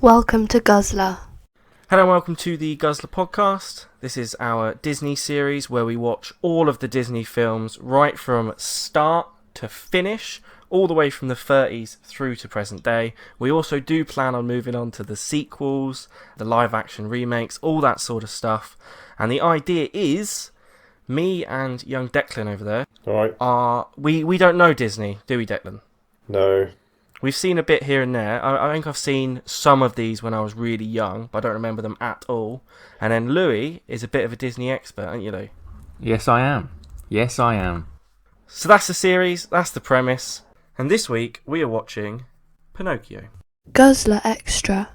Welcome to Guzzlr. Hello and welcome to the Guzzlr Podcast. This is our Disney series where we watch all of the Disney films right from start to finish, all the way from the 30s through to present day. We also do plan on moving on to the sequels, the live action remakes, all that sort of stuff. And the idea is, me and young Declan over there, we don't know Disney, do we, Declan? No. We've seen a bit here and there. I think I've seen some of these when I was really young, but I don't remember them at all. And then Louis is a bit of a Disney expert, aren't you, Lou? Yes, I am. So that's the series, that's the premise. And this week, we are watching Pinocchio. Guzzlr Extra.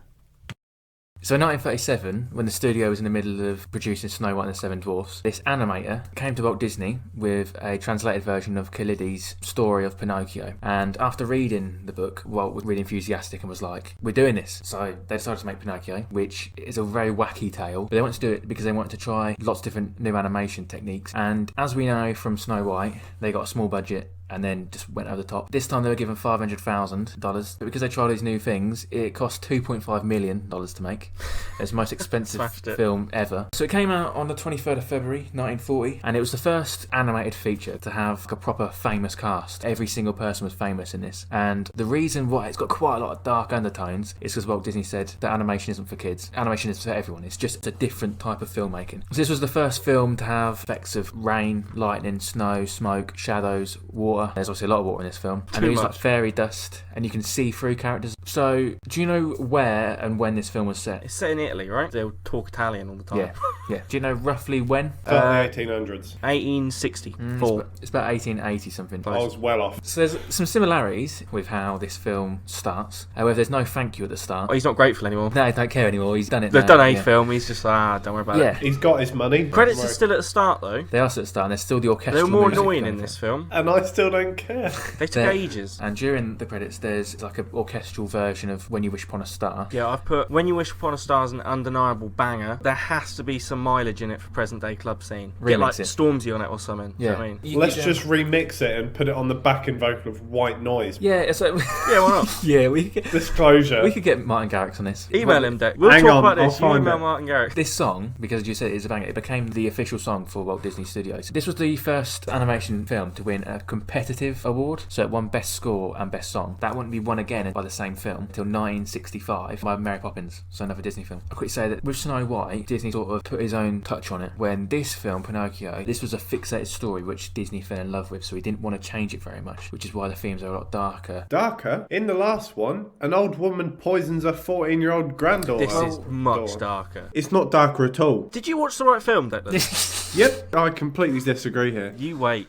So in 1937, when the studio was in the middle of producing Snow White and the Seven Dwarfs, this animator came to Walt Disney with a translated version of Khalid's story of Pinocchio. And after reading the book, Walt was really enthusiastic and was like, we're doing this. So they decided to make Pinocchio, which is a very wacky tale. But they wanted to do it because they wanted to try lots of different new animation techniques. And as we know from Snow White, they got a small budget and then just went over the top. This time they were given $500,000, but because they tried these new things, it cost $2.5 million to make. It's the most expensive film ever. So it came out on the 23rd of February 1940, and it was the first animated feature to have a proper famous cast. Every single person was famous in this, and the reason why it's got quite a lot of dark undertones is because Walt Disney said that animation isn't for kids. Animation is for everyone. It's just a different type of filmmaking. So this was the first film to have effects of rain, lightning, snow, smoke, shadows, water. There's obviously a lot of water in this film. And it's like fairy dust, and you can see through characters. So, do you know where and when this film was set? It's set in Italy, right? They'll talk Italian all the time. Yeah. Do you know roughly when? The 1800s. 1864. It's about 1880 something. I was well off. So there's some similarities with how this film starts. However, there's no thank you at the start. Oh, he's not grateful anymore. No, he don't care anymore. He's done it. They've now. done a film, he's just don't worry about it. He's got his money. Credits are still at the start, though. They are still at the start, and there's still the orchestral They were more music annoying going in this through. film. And I still don't care. They took ages. And during the credits, there's like an orchestral version of When You Wish Upon a Star. Yeah, I've put When You Wish Upon a Star as an undeniable banger. There has to be some mileage in it for present day club scene. Get like Stormzy on it or something. Yeah. Do you know what I mean? Let's just remix it and put it on the backing vocal of White Noise. Yeah, it's like, Yeah, why not? yeah, we could get, Disclosure. we could get Martin Garrix on this. Email him, Dick. We'll Hang talk on, about this. I'll You find email it. Martin Garrix. This song, because you said it's a banger, it became the official song for Walt Disney Studios. This was the first animation film to win a competitive award, so it won Best Score and Best Song. That wouldn't be won again by the same film until 1965 by Mary Poppins, so another Disney film. I'll quickly say that with Snow White, Disney sort of put his own touch on it. When this film, Pinocchio, this was a fixated story which Disney fell in love with, so he didn't want to change it very much, which is why the themes are a lot darker. Darker? In the last one, an old woman poisons her 14-year-old granddaughter. This is much darker. It's not darker at all. Did you watch the right film, Declan? Yep, I completely disagree here. You wait.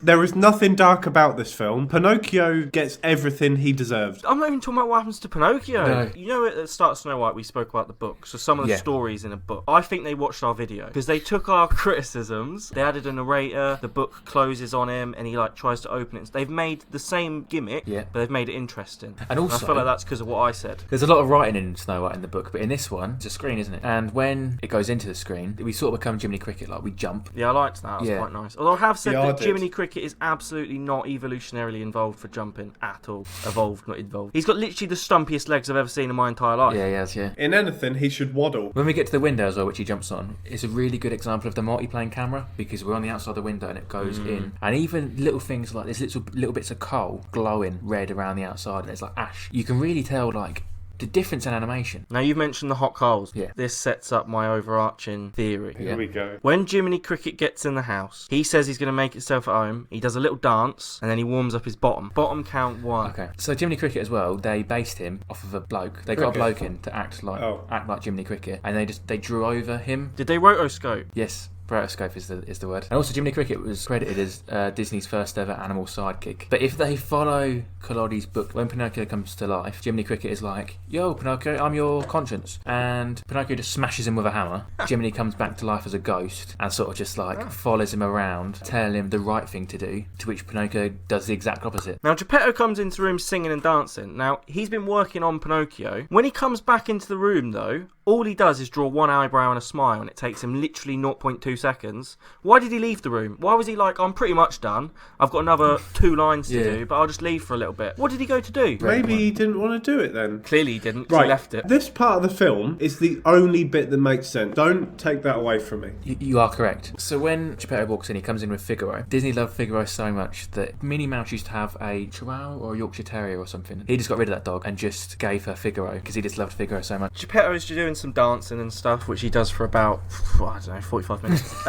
There is nothing dark about this film. Pinocchio gets everything he deserved. I'm not even talking about what happens to Pinocchio. No. You know, at the start of Snow White, we spoke about the book, so some of the stories in a book. I think they watched our video because they took our criticisms, they added a narrator, the book closes on him, and he like tries to open it. They've made the same gimmick, but they've made it interesting. And also, I feel like that's because of what I said. There's a lot of writing in Snow White in the book, but in this one, it's a screen, isn't it? And when it goes into the screen, we sort of become Jiminy Cricket, like we jump. Yeah, I liked that. That was quite nice. Although I have said that did. Jiminy Cricket is absolutely not evolutionarily involved for jumping at all. Evolved, not involved. He's got literally the stumpiest legs I've ever seen in my entire life. Yeah, he has, yeah. In anything, he should waddle. When we get to the window as well, which he jumps on, it's a really good example of the multiplane camera because we're on the outside of the window and it goes in. And even little things like there's little bits of coal glowing red around the outside and there's like ash. You can really tell like the difference in animation. Now, you've mentioned the hot coals. Yeah. This sets up my overarching theory. Here we go. When Jiminy Cricket gets in the house, he says he's going to make himself at home. He does a little dance, and then he warms up his bottom. Bottom count 1. Okay. So Jiminy Cricket as well, they based him off of a bloke. They got a bloke in to act like Jiminy Cricket, and they drew over him. Did they rotoscope? Yes. Rotoscope is the word. And also Jiminy Cricket was credited as Disney's first ever animal sidekick. But if they follow Collodi's book, when Pinocchio comes to life, Jiminy Cricket is like, yo, Pinocchio, I'm your conscience. And Pinocchio just smashes him with a hammer. Jiminy comes back to life as a ghost and sort of just like follows him around, telling him the right thing to do, to which Pinocchio does the exact opposite. Now, Geppetto comes into the room singing and dancing. Now, he's been working on Pinocchio. When he comes back into the room, though, all he does is draw one eyebrow and a smile, and it takes him literally 0.2 seconds. Why did he leave the room? Why was he like, I'm pretty much done. I've got another 2 lines to do, but I'll just leave for a little bit. What did he go to do? Maybe he didn't want to do it then. Clearly he didn't, 'cause Right, he left it. this part of the film is the only bit that makes sense. Don't take that away from me. You are correct. So when Geppetto walks in, he comes in with Figaro. Disney loved Figaro so much that Minnie Mouse used to have a Chihuahua or a Yorkshire Terrier or something. He just got rid of that dog and just gave her Figaro because he just loved Figaro so much. Geppetto is doing some dancing and stuff, which he does for about, I don't know, 45 minutes.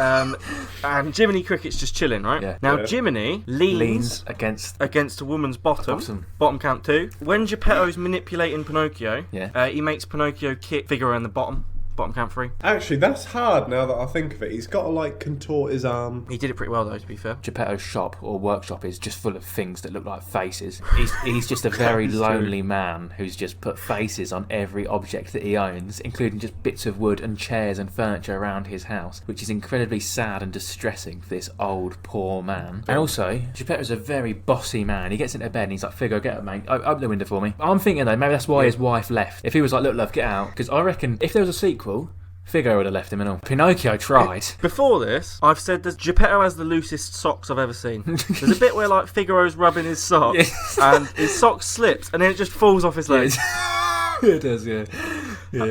And Jiminy Cricket's just chilling, right? Yeah. Now, Yeah. Jiminy leans against a woman's bottom count 2. When Geppetto's manipulating Pinocchio, he makes Pinocchio kick Figaro in the bottom count 3. Actually, that's hard now that I think of it. He's got to, like, contort his arm. He did it pretty well, though, to be fair. Geppetto's shop or workshop is just full of things that look like faces. He's just a very lonely man who's just put faces on every object that he owns, including just bits of wood and chairs and furniture around his house, which is incredibly sad and distressing for this old, poor man. And also, Geppetto's a very bossy man. He gets into bed and he's like, Figaro, get up, mate. Open the window for me. I'm thinking, though, maybe that's why his wife left. If he was like, look, love, get out. Because I reckon if there was a sequel, Figaro would have left him and all. Pinocchio tried. Before this, I've said that Geppetto has the loosest socks I've ever seen. There's a bit where, like, Figaro's rubbing his socks, and his sock slips, and then it just falls off his legs. It does, yeah.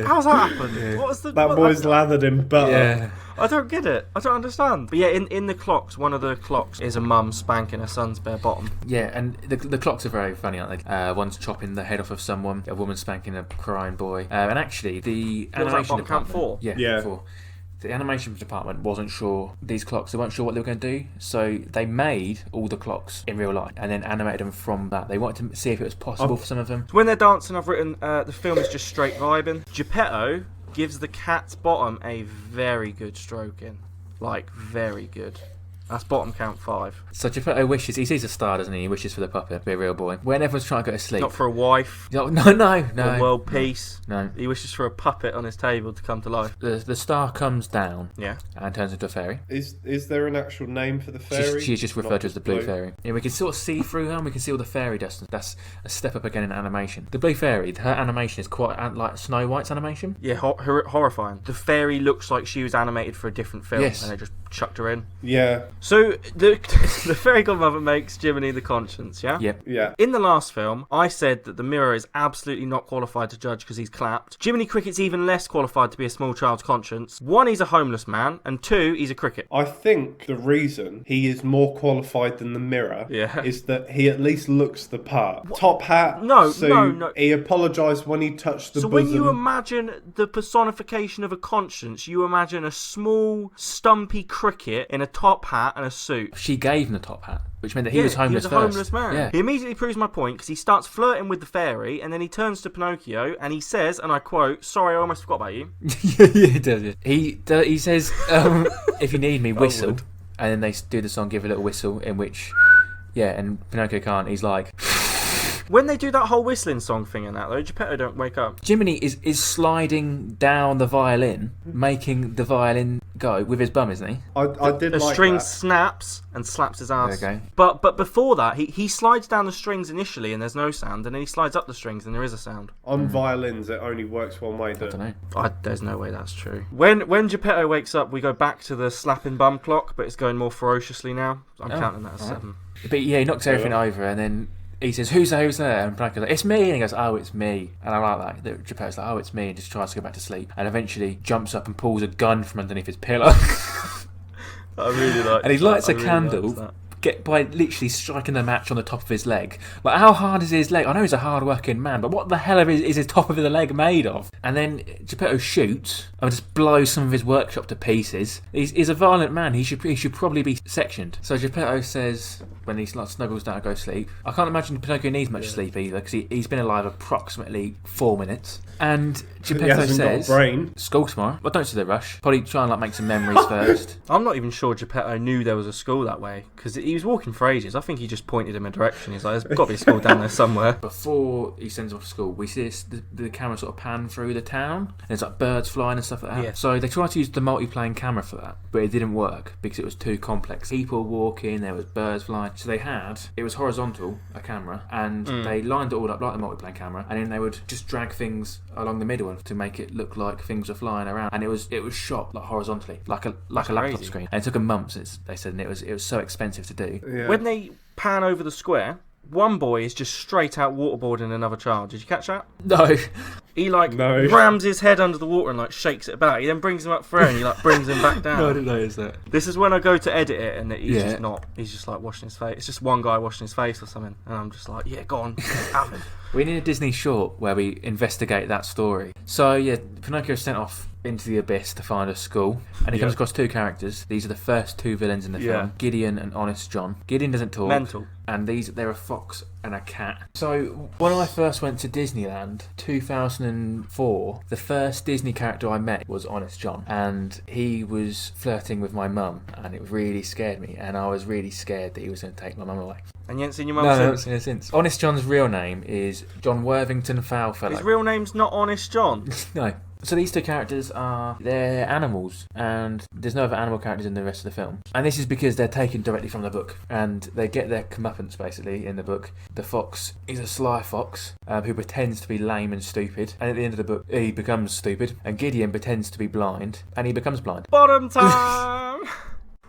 How's that happened? Yeah. What was the... That boy's lathered in butter. Yeah. I don't get it. I don't understand. But yeah, in the clocks, one of the clocks is a mum spanking her son's bare bottom. Yeah, and the clocks are very funny, aren't they? One's chopping the head off of someone, a woman spanking a crying boy. And actually, the What was that, animation bottom count department... 4? Yeah. 4. The animation department wasn't sure these clocks. They weren't sure what they were going to do, so they made all the clocks in real life and then animated them from that. They wanted to see if it was possible for some of them. So when they're dancing, I've written the film is just straight vibing. Geppetto gives the cat's bottom a very good stroking. Like, very good. That's bottom count 5. So Geppetto wishes, he sees a star, doesn't he? He wishes for the puppet to be a real boy. When everyone's trying to go to sleep. Not for a wife. No. Or world peace. No. He wishes for a puppet on his table to come to life. The star comes down. Yeah. And turns into a fairy. Is there an actual name for the fairy? She's just referred to as the blue blue fairy. Yeah, we can sort of see through her and we can see all the fairy dust. That's a step up again in animation. The blue fairy, her animation is quite like Snow White's animation. Yeah, horrifying. The fairy looks like she was animated for a different film, Yes. and they just chucked her in. Yeah. So the fairy godmother makes Jiminy the conscience, yeah? Yep. Yeah. In the last film, I said that the mirror is absolutely not qualified to judge because he's clapped. Jiminy Cricket's even less qualified to be a small child's conscience. 1, he's a homeless man, and 2, he's a cricket. I think the reason he is more qualified than the mirror is that he at least looks the part. Top hat, No. He apologised when he touched the So bosom. when you imagine the personification of a conscience, you imagine a small, stumpy cricket in a top hat and a suit. She gave him the top hat, which meant that he was homeless He was a first. homeless man. Yeah. He immediately proves my point because he starts flirting with the fairy and then he turns to Pinocchio and he says, and I quote, "Sorry, I almost forgot about you." Yeah, he does. Yeah. He says, "If you need me, whistle." And then they do the song, "Give a Little Whistle," in which, and Pinocchio can't. He's like, When they do that whole whistling song thing and that, though, Geppetto don't wake up. Jiminy is sliding down the violin, making the violin go with his bum, isn't he? I did The like string that. snaps and slaps his ass. There you But before that, he slides down the strings initially and there's no sound, and then he slides up the strings and there is a sound. On violins, it only works one way. I don't know. There's no way that's true. When Geppetto wakes up, we go back to the slapping bum clock, but it's going more ferociously now. I'm counting that as 7. But yeah, he knocks everything over, and then he says, "Who's there?" And Pinocchio's like, "It's me." And he goes, "Oh, it's me." And I like that. Geppetto's like, "Oh, it's me," and just tries to go back to sleep. And eventually jumps up and pulls a gun from underneath his pillow. I really like. And he lights a liked candle that. by literally striking the match on the top of his leg. Like, how hard is his leg? I know he's a hard-working man, but what the hell is his top of his leg made of? And then Geppetto shoots and just blows some of his workshop to pieces. He's a violent man. He should probably be sectioned. So Geppetto says, when he snuggles down to go sleep, I can't imagine Pinocchio needs much sleep either, because he's been alive approximately 4 minutes. And Geppetto hasn't got a says, brain. "School tomorrow." Well, don't see the rush. Probably try and make some memories first. I'm not even sure Geppetto knew there was a school that way, because he was walking for ages. I think he just pointed him a direction. He's like, there's got to be a school down there somewhere. Before he sends off to school, we see the camera sort of pan through the town. And there's like birds flying and stuff like that. Yeah. So they tried to use the multi-plane camera for that, but it didn't work because it was too complex. People walking, there was birds flying. So it was horizontal, a camera, and they lined it all up like the multi-plane camera, and then they would just drag things along the middle to make it look like things were flying around. And it was shot like horizontally, like a laptop screen. And it took them months, they said, and it was so expensive to do. Yeah. When they pan over the square, one boy is just straight out waterboarding another child. Did you catch that? No. He rams his head under the water and shakes it about. He then brings him up for air and he brings him back down. No, I didn't notice that. This is when I go to edit it and he's just washing his face. It's just one guy washing his face or something, and I'm just like, yeah, go on, have him. We need a Disney short where we investigate that story. So yeah, Pinocchio is sent off into the abyss to find a school, and he comes across two characters. These are the first two villains in the film, Gideon and Honest John. Gideon doesn't talk. Mental. And they're a fox and a cat. So when I first went to Disneyland, 2004, the first Disney character I met was Honest John, and he was flirting with my mum, and it really scared me, and I was really scared that he was going to take my mum away. And you haven't seen your mum No, since? I haven't seen her since. Honest John's real name is John Worthington Foulfellow. His real name's not Honest John. No. So these two characters they're animals, and there's no other animal characters in the rest of the film. And this is because they're taken directly from the book, and they get their comeuppance basically in the book. The fox is a sly fox who pretends to be lame and stupid, and at the end of the book he becomes stupid. And Gideon pretends to be blind, and he becomes blind. Bottom time!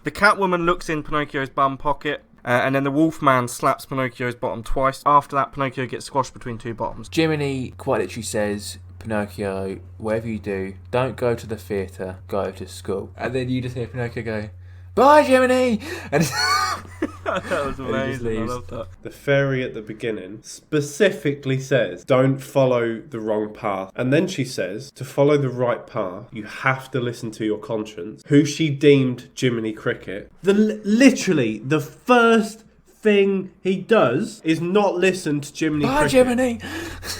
The Catwoman looks in Pinocchio's bum pocket. And then the Wolfman slaps Pinocchio's bottom twice. After that, Pinocchio gets squashed between two bottoms. Jiminy quite literally says, Pinocchio, whatever you do, don't go to the theatre, go to school. And then you just hear Pinocchio go, bye, Jiminy! And that was amazing. I love that. The fairy at the beginning specifically says, don't follow the wrong path. And then she says, to follow the right path, you have to listen to your conscience. Who she deemed Jiminy Cricket. Literally, the first thing he does is not listen to Jiminy Cricket. bye, Jiminy!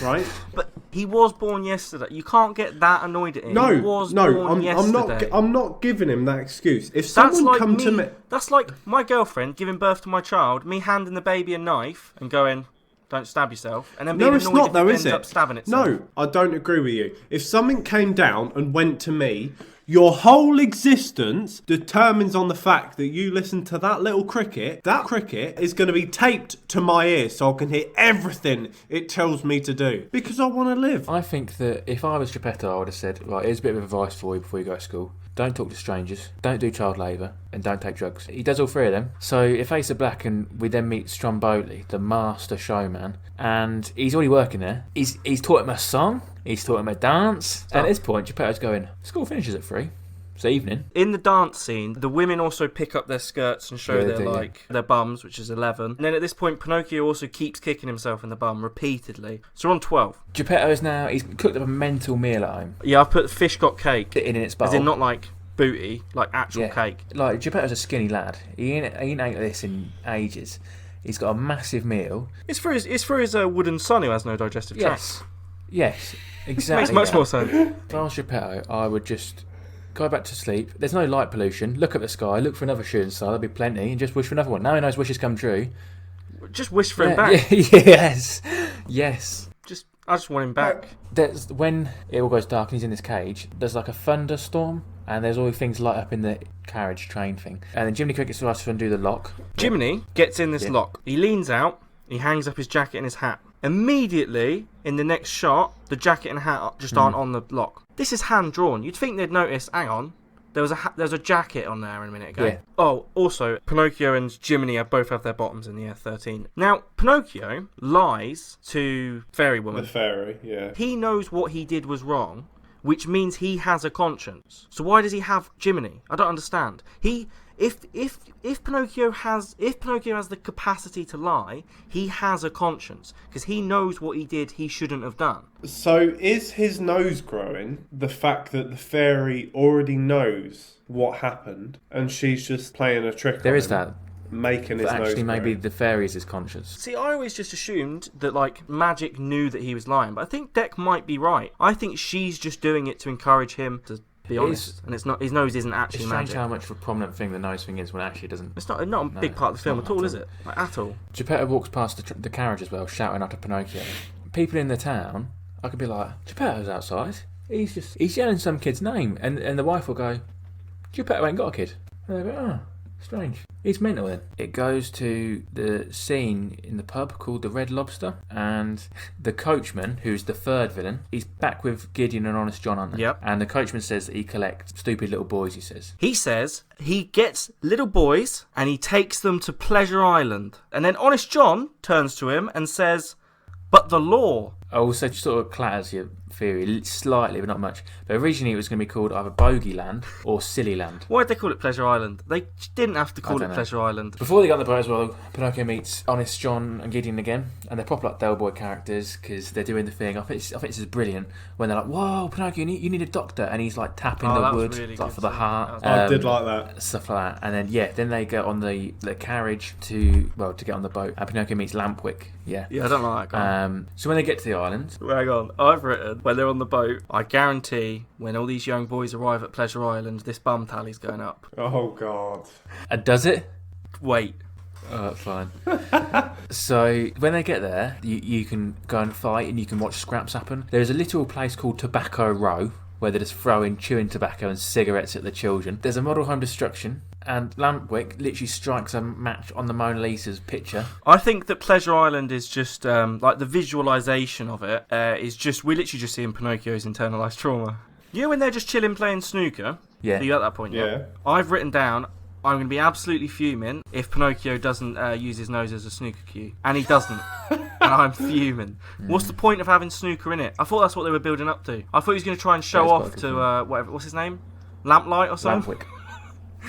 Right? But he was born yesterday. You can't get that annoyed at him. No, he was born yesterday. I'm not giving him that excuse. If someone come to me... That's like my girlfriend giving birth to my child, me handing the baby a knife and going, don't stab yourself, and then being No, it's annoyed not if though, it is ends up it? stabbing itself. No, I don't agree with you. If something came down and went to me, your whole existence determines on the fact that you listen to that little cricket. That cricket is going to be taped to my ear so I can hear everything it tells me to do. Because I want to live. I think that if I was Geppetto, I would have said, right, here's a bit of advice for you before you go to school. Don't talk to strangers, don't do child labour, and don't take drugs. He does all three of them. So if Ace of Black and we then meet Stromboli, the master showman, and he's already working there. He's taught him a song, he's taught him a dance. At this point, Geppetto's going, school finishes at 3. It's evening. In the dance scene, the women also pick up their skirts and show their bums, which is 11. And then at this point, Pinocchio also keeps kicking himself in the bum repeatedly. So we're on 12. Geppetto's now, he's cooked up a mental meal at home. Yeah, I've put fish got cake In its bowl. As in not like booty, like actual cake. Like, Geppetto's a skinny lad. He ain't ate like this in ages. He's got a massive meal. It's for his wooden son who has no digestive tract. Yes, exactly. Makes much more sense. If I was Geppetto, I would just go back to sleep. There's no light pollution. Look at the sky. Look for another shooting star. There'll be plenty. And just wish for another one. Now he knows wishes come true. Just wish for him back. Yes. I just want him back. There's when it all goes dark and he's in this cage. There's like a thunderstorm, and there's all things light up in the carriage train thing. And then Jiminy Cricket starts to undo the lock. Jiminy gets in this lock. He leans out. He hangs up his jacket and his hat. Immediately, in the next shot, the jacket and hat just aren't on the lock. This is hand drawn. You'd think they'd notice. Hang on, there was a jacket on there a minute ago. Yeah. Oh, also, Pinocchio and Jiminy both have their bottoms in the year 13. Now, Pinocchio lies to Fairy Woman. The fairy, yeah. He knows what he did was wrong, which means he has a conscience. So why does he have Jiminy? I don't understand. If Pinocchio has the capacity to lie, he has a conscience because he knows what he did he shouldn't have done. So is his nose growing the fact that the fairy already knows what happened and she's just playing a trick on him? There is that. Making his But nose actually, maybe grow? the fairy is his conscience. See, I always just assumed that, like, Magic knew that he was lying, but I think Dec might be right. I think she's just doing it to encourage him to be honest. And it's not. His nose isn't actually It's strange magic. how much of a prominent thing the nose thing is when it actually doesn't. It's not a big part of the film at all, is it? Like, at all. Geppetto walks past the carriage as well, shouting out to Pinocchio. People in the town, I could be like, Geppetto's outside. He's yelling some kid's name, and the wife will go, Geppetto ain't got a kid. And they go, oh, strange. He's mental then. It goes to the scene in the pub called the Red Lobster, and the coachman, who's the third villain, he's back with Gideon and Honest John, aren't they? Yep. And the coachman says that he collects stupid little boys, he says. He says he gets little boys and he takes them to Pleasure Island. And then Honest John turns to him and says, but the law. Also, sort of clatters your theory slightly, but not much. But originally it was going to be called either Bogey Land or Silly Land. Why'd they call it Pleasure Island? They didn't have to call it Pleasure Island. Before they got on the boat as well, Pinocchio meets Honest John and Gideon again, and they're proper like Del Boy characters because they're doing the thing. I think this is brilliant when they're like, "Whoa, Pinocchio, you need a doctor," and he's like tapping the wood really like for the heart. I did like that. Stuff like that, and then they go on the carriage to get on the boat, and Pinocchio meets Lampwick. Yeah, I don't like that guy. So when they get to the island, hang on, I've written when they're on the boat, I guarantee when all these young boys arrive at Pleasure Island, this bum tally's going up. Oh, God. Does it? Wait. Oh, fine. So when they get there, you can go and fight and you can watch scraps happen. There's a little place called Tobacco Row where they're just throwing chewing tobacco and cigarettes at the children. There's a model home destruction, and Lampwick literally strikes a match on the Mona Lisa's picture. I think that Pleasure Island is just like the visualization of it is just we're literally just seeing Pinocchio's internalized trauma. You know when they're just chilling playing snooker? Yeah. Are you at that point? Yeah. I've written down, I'm going to be absolutely fuming if Pinocchio doesn't use his nose as a snooker cue. And he doesn't. And I'm fuming. What's the point of having snooker in it? I thought that's what they were building up to. I thought he was going to try and show off to, whatever, what's his name? Lamplight or something? Lampwick.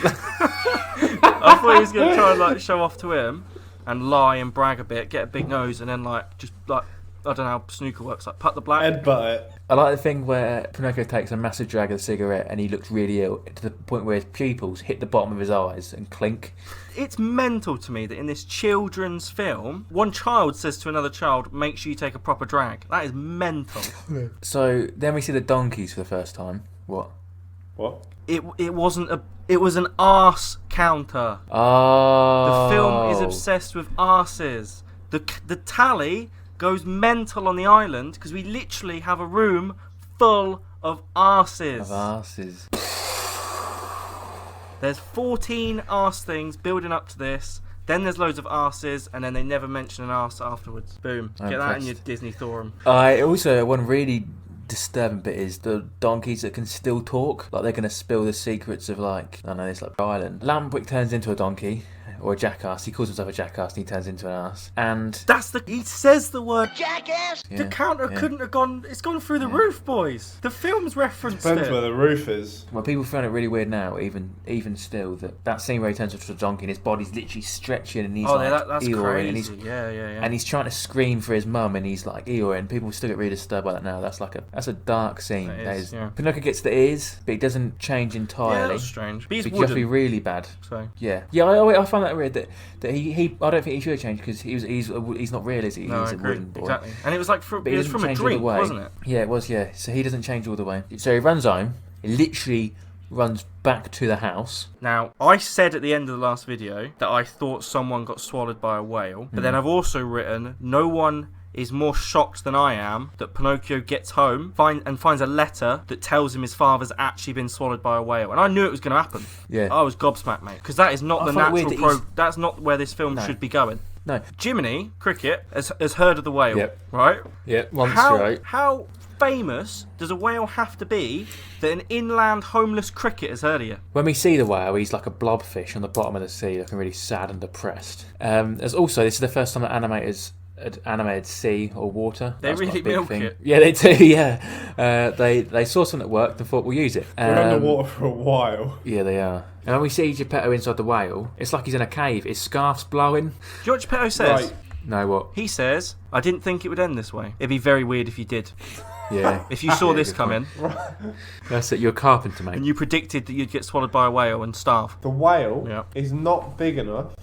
I thought he was going to try and like show off to him and lie and brag a bit, get a big nose, and then just I don't know how snooker works, like put the black. Headbutt it. I like the thing where Pinocchio takes a massive drag of the cigarette and he looks really ill to the point where his pupils hit the bottom of his eyes and clink. It's mental to me that in this children's film, one child says to another child, make sure you take a proper drag. That is mental. So then we see the donkeys for the first time. What? It wasn't it was an arse counter. Oh. The film is obsessed with arses. The tally goes mental on the island because we literally have a room full of arses. There's 14 arse things building up to this. Then there's loads of arses, and then they never mention an arse afterwards. Boom. Get that in your Disney Thorum. One really disturbing bit is the donkeys that can still talk. Like they're going to spill the secrets of this island. Lampwick turns into a donkey. Or a jackass. He calls himself a jackass and he turns into an ass. And he says the word jackass. Yeah, the counter couldn't have gone. It's gone through the roof, boys. The film's referenced Depends it. where the roof is. Well, people find it really weird now, even still, that scene where he turns into a donkey and his body's literally stretching and he's that's Eeyoreing, crazy. and Yeah. And he's trying to scream for his mum and he's like Eeyoreing. People still get really disturbed by that now. That's a dark scene. That is, yeah. Pinocchio gets the ears, but he doesn't change entirely. Yeah, that's strange. But he's It's just be wooden. really bad. So Yeah. I found that weird that he I don't think he should have changed because he's not real, is he? no, He's I a agree. wooden boy. Exactly. And it was like But he it was doesn't from a change all the drink, way. wasn't it? Yeah, it was, yeah. So he doesn't change all the way. So he runs home, he literally runs back to the house. Now, I said at the end of the last video that I thought someone got swallowed by a whale, but then I've also written, no one is more shocked than I am that Pinocchio gets home and finds a letter that tells him his father's actually been swallowed by a whale. And I knew it was going to happen. Yeah. I was gobsmacked, mate. Because that is not the find it weird natural... that That's not where this film should be going. No. Jiminy Cricket has heard of the whale, Yep. right? Yeah, once right. How famous does a whale have to be that an inland homeless cricket has heard of you? When we see the whale, he's like a blobfish on the bottom of the sea, looking really sad and depressed. There's also, this is the first time that animators had animated sea or water. They That's really quite a big milk thing. it. Yeah, they do, yeah. They saw something that worked and thought we'll use it. We're underwater for a while. Yeah, they are. And when we see Geppetto inside the whale, it's like he's in a cave. His scarf's blowing. Do you know what Geppetto says? Right. No, what? He says, I didn't think it would end this way. It'd be very weird if you did. Yeah. If you saw Yeah, this good coming That's it, you're a carpenter, mate. and you predicted that you'd get swallowed by a whale and starve. The whale Yeah. is not big enough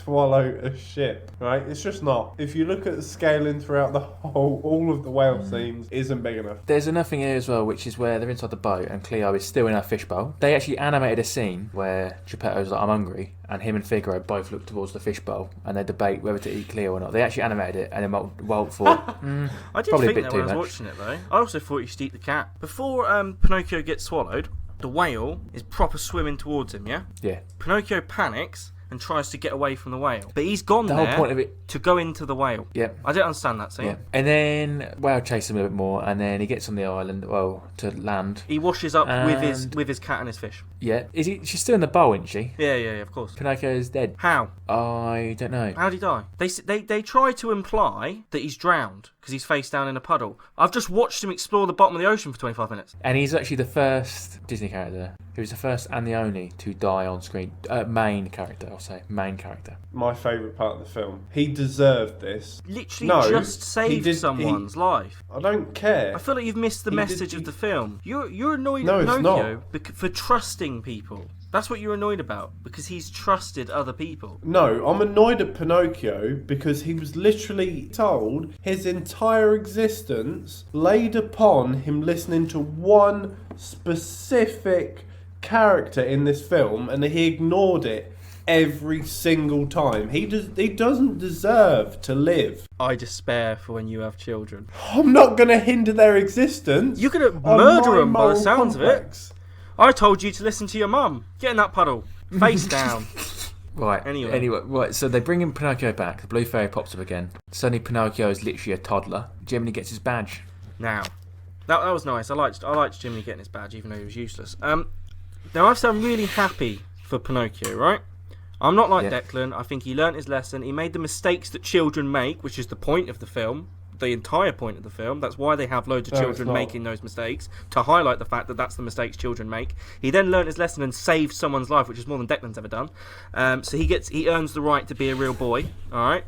swallow a ship, right? It's just not. If you look at the scaling throughout the whole, all of the whale scenes isn't big enough. There's another thing here as well, which is where they're inside the boat and Cleo is still in her fishbowl. They actually animated a scene where Geppetto's like, I'm hungry, and him and Figaro both look towards the fishbowl and they debate whether to eat Cleo or not. They actually animated it, and then Walt thought, I did probably think a bit that too when I was much. watching it, though. I also thought you should eat the cat. Before Pinocchio gets swallowed, the whale is proper swimming towards him, yeah? Yeah. Pinocchio panics and tries to get away from the whale. But he's gone The there whole point of it. to go into the whale. Yep. I didn't understand that scene. Yeah. And then Whale chases him a bit more, and then he gets on the island, to land. He washes up And- with his cat and his fish. Yeah. She's still in the bowl, isn't she? Yeah, of course. Pinocchio's dead. How? I don't know. How'd he die? They try to imply that he's drowned because he's face down in a puddle. I've just watched him explore the bottom of the ocean for 25 minutes. And he's actually the first Disney character. He was the first and the only to die on screen. Main character, I'll say. Main character. My favourite part of the film. He deserved this. Literally just saved someone's life. I don't care. I feel like you've missed the message of the film. You're annoyed No, at it's Pinocchio for trusting people. That's what you're annoyed about, because he's trusted other people. No, I'm annoyed at Pinocchio because he was literally told his entire existence laid upon him listening to one specific character in this film, and he ignored it every single time. He doesn't deserve to live. I despair for when you have children. I'm not going to hinder their existence. You're going to on murder my them by the moral sounds complex. of it. I told you to listen to your mum. Get in that puddle. Face down. Right. Anyway, right. So they bring in Pinocchio back. The blue fairy pops up again. Suddenly, Pinocchio is literally a toddler. Jiminy gets his badge. Now, that was nice. I liked Jiminy getting his badge, even though he was useless. Now, I'm really happy for Pinocchio, right? I'm not like Declan. I think he learnt his lesson. He made the mistakes that children make, which is the point of the film. The entire point of the film. That's why they have loads of children making those mistakes, to highlight the fact that that's the mistakes children make. He then learnt his lesson and saved someone's life, which is more than Declan's ever done. So he earns the right to be a real boy. All right.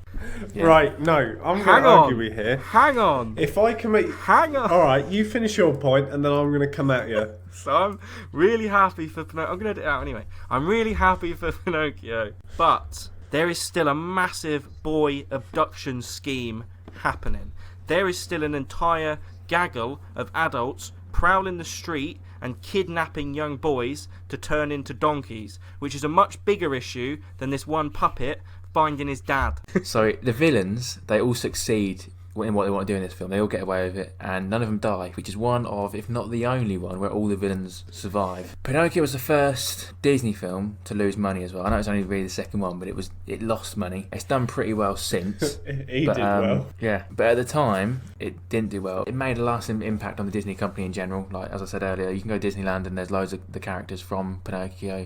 Yeah. Right. No, I'm going to argue with you here. Hang on. If I commit, hang on. All right, you finish your point, and then I'm going to come at you. So I'm really happy for Pinocchio. I'm going to edit it out anyway. I'm really happy for Pinocchio, but there is still a massive boy abduction scheme happening. There is still an entire gaggle of adults prowling the street and kidnapping young boys to turn into donkeys, which is a much bigger issue than this one puppet finding his dad. So the villains, they all succeed in what they want to do in this film. They all get away with it, and none of them die, which is one of, if not the only one, where all the villains survive. Pinocchio was the first Disney film to lose money as well. I know it's only really the second one, but it lost money. It's done pretty well since. He did well. Yeah, but at the time, it didn't do well. It made a lasting impact on the Disney company in general. Like, as I said earlier, you can go to Disneyland and there's loads of the characters from Pinocchio,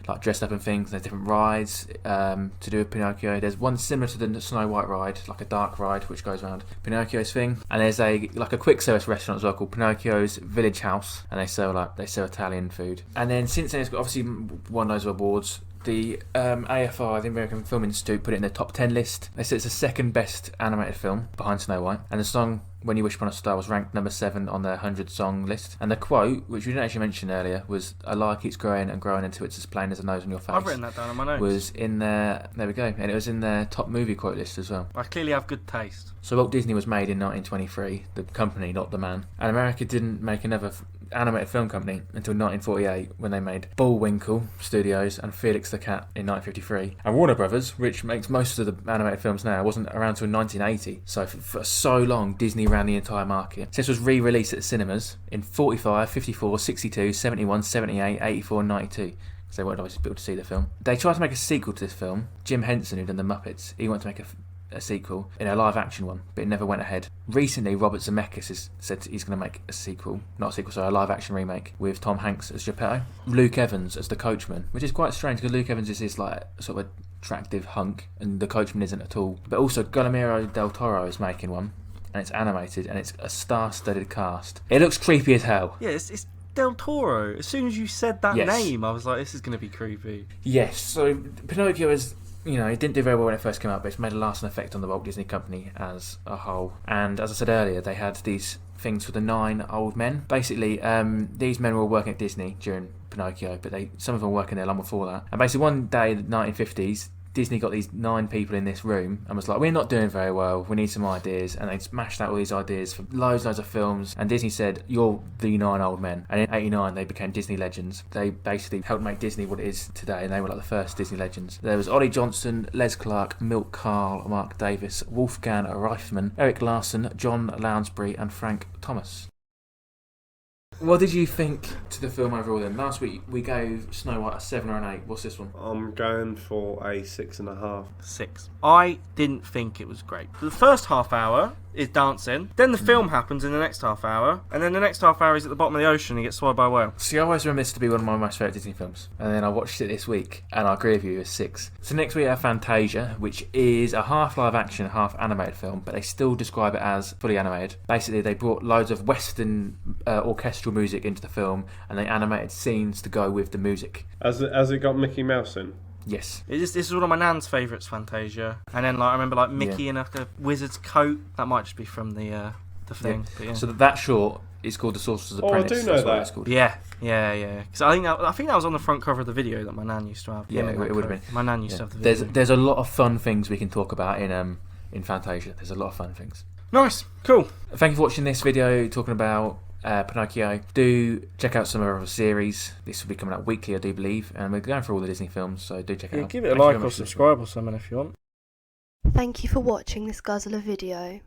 like dressed up in things. There's different rides to do with Pinocchio. There's one similar to the Snow White ride, like a dark ride, which goes around Pinocchio's thing. And there's a quick service restaurant as well called Pinocchio's Village House, and they sell Italian food. And then since then, it's got obviously won loads of awards. The AFI, the American Film Institute, put it in their top 10 list. They said it's the second best animated film behind Snow White, and the song When You Wish Upon a Star was ranked number 7 on their 100 song list. And the quote, which we didn't actually mention earlier, was "A lie keeps growing and growing until it's as plain as a nose on your face." I've written that down on my notes. Was in their, there we go, and it was in their top movie quote list as well. I clearly have good taste. So Walt Disney was made in 1923, the company, not the man. And America didn't make another animated film company until 1948, when they made Bullwinkle Studios and Felix the Cat in 1953. And Warner Brothers, which makes most of the animated films now, wasn't around until 1980. So for so long, Disney ran the entire market. So this was re-released at the cinemas in 45, 54, 62, 71, 78, 84 and 92. Because they weren't obviously people to see the film. They tried to make a sequel to this film. Jim Henson, who'd done The Muppets, he wanted to make a sequel in a live action one, but it never went ahead. Recently, Robert Zemeckis has said he's going to make a live action remake with Tom Hanks as Geppetto, Luke Evans as the coachman, which is quite strange because Luke Evans is this like sort of attractive hunk and the coachman isn't at all. But also Guillermo del Toro is making one, and it's animated and it's a star-studded cast. It looks creepy as hell. Yeah, it's Del Toro. As soon as you said that name, I was like, this is going to be creepy. Yes, so Pinocchio is, it didn't do very well when it first came out, but it's made a lasting effect on the Walt Disney Company as a whole. And as I said earlier, they had these things for the 9 old men. Basically, these men were working at Disney during Pinocchio, but some of them were working there long before that. And basically one day in the 1950s, Disney got these 9 people in this room and was like, we're not doing very well, we need some ideas, and they smashed out all these ideas for loads of films, and Disney said, you're the 9 old men. And in 89 they became Disney legends. They basically helped make Disney what it is today, and they were like the first Disney legends. There was Ollie Johnston, Les Clark, Milt Kahl, Mark Davis, Wolfgang Reifman, Eric Larson, John Lounsbury and Frank Thomas. What did you think to the film overall then? Last week we gave Snow White a 7 or an 8. What's this one? I'm going for a 6.5. 6. I didn't think it was great. The first half hour is dancing, then the film happens in the next half hour, and then the next half hour is at the bottom of the ocean and he gets swallowed by a whale. See, I always remember this to be one of my most favourite Disney films, and then I watched it this week and I agree with you, it's 6. So next we have Fantasia, which is a half live action, half animated film, but they still describe it as fully animated. Basically they brought loads of Western orchestral music into the film and they animated scenes to go with the music. Has it got Mickey Mouse in? Yes. This is one of my nan's favourites, Fantasia. And then I remember Mickey in like a wizard's coat. That might just be from the thing. Yeah. But yeah. So that short is called The Sorcerer's Apprentice. I do know That's what that. it's called. Yeah. Because I think that was on the front cover of the video that my nan used to have. Yeah, it would have been. My nan used to have the video. There's a lot of fun things we can talk about in Fantasia. There's a lot of fun things. Nice. Cool. Thank you for watching this video talking about Pinocchio. Do check out some of our series. This will be coming out weekly, I do believe, and we're going for all the Disney films, so do check it out. Give it a Thank you like very or much for listening. subscribe or something if you want. Thank you for watching this Guzzlr video.